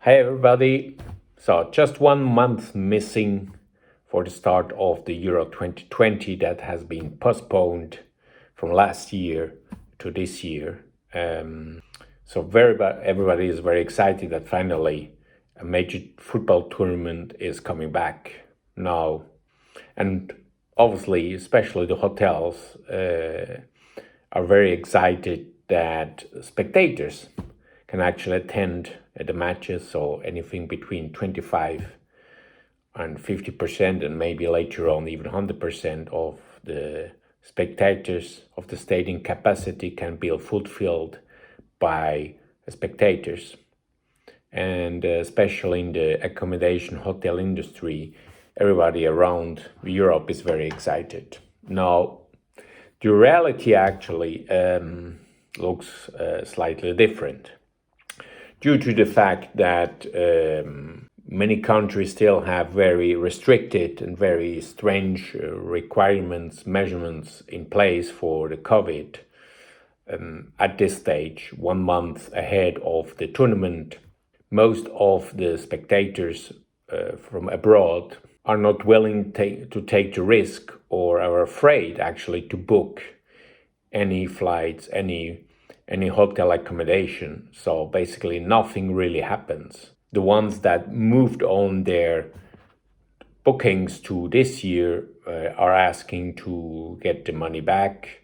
Hi everybody. So just 1 month missing for the start of the Euro 2020 that has been postponed from last year to this year. Everybody is very excited that finally a major football tournament is coming back now. And obviously, especially the hotels are very excited that spectators can actually attend the matches, so anything between 25 and 50%, and maybe later on even 100% of the spectators of the stadium capacity can be fulfilled by spectators. And especially in the accommodation hotel industry, everybody around Europe is very excited. Now, the reality actually looks slightly different, due to the fact that many countries still have very restricted and very strange requirements, measurements in place for the COVID. At this stage, 1 month ahead of the tournament, most of the spectators from abroad are not willing to take the risk, or are afraid actually to book any flights, any hotel accommodation. So basically nothing really happens. The ones that moved on their bookings to this year are asking to get the money back.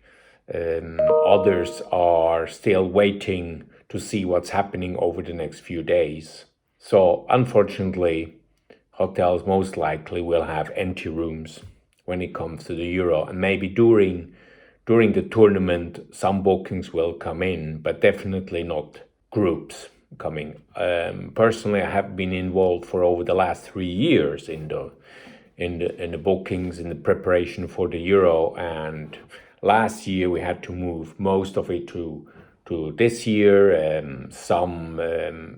Others are still waiting to see what's happening over the next few days. So unfortunately, hotels most likely will have empty rooms when it comes to the Euro, and maybe during the tournament some bookings will come in, but definitely not groups coming. Personally, I have been involved for over the last 3 years in the bookings, in the preparation for the Euro, and last year we had to move most of it to this year. Some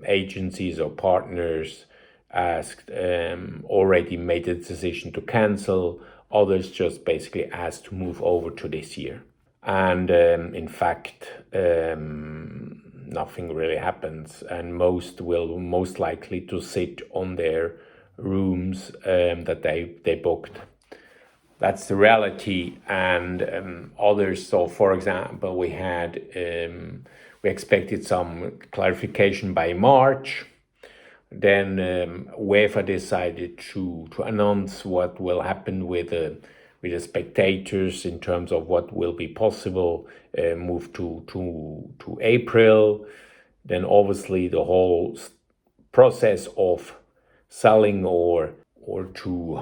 agencies or partners already made the decision to cancel. Others just basically asked to move over to this year. And in fact, nothing really happens, and most will most likely to sit on their rooms that they booked. That's the reality. And others, so for example, we expected some clarification by March. Then UEFA decided to announce what will happen with the spectators in terms of what will be possible, move to April. Then obviously the whole process of selling or to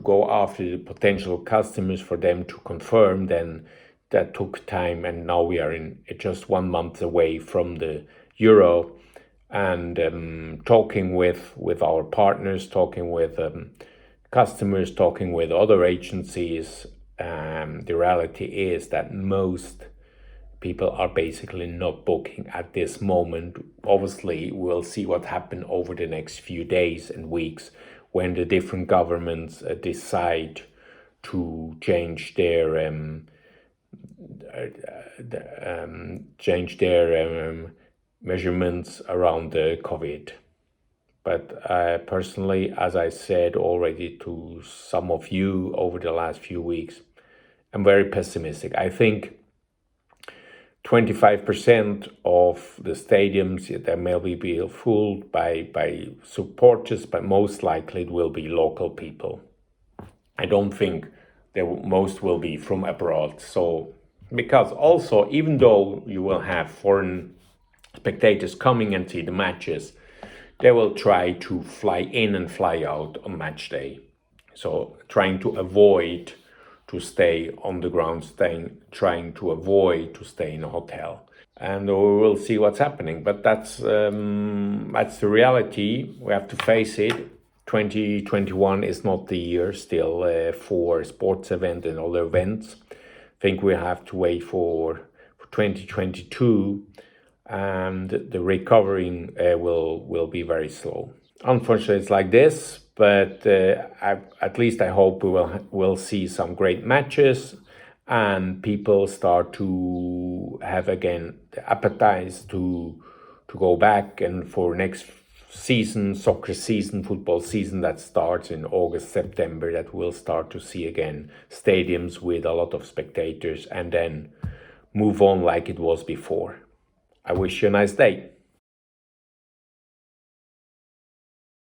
go after the potential customers for them to confirm, then that took time, and now we are just 1 month away from the Euro. And talking with our partners, talking with customers, talking with other agencies, the reality is that most people are basically not booking at this moment. Obviously, we'll see what happens over the next few days and weeks when the different governments decide to change their measurements around the COVID. But personally, as I said already to some of you over the last few weeks, I'm very pessimistic. I think 25% of the stadiums, they may be full by supporters, but most likely it will be local people. I don't think most will be from abroad. So, because also, even though you will have foreign spectators coming and see the matches, they will try to fly in and fly out on match day. So trying to avoid to stay on the ground, trying to avoid to stay in a hotel. And we will see what's happening. But that's the reality. We have to face it. 2021 is not the year still for sports events and other events. I think we have to wait for 2022. And the recovering will be very slow. Unfortunately, it's like this, but at least I hope we'll see some great matches, and people start to have again the appetite to go back, and for next season, soccer season, football season that starts in August, September, that we'll start to see again stadiums with a lot of spectators and then move on like it was before. I wish you a nice day.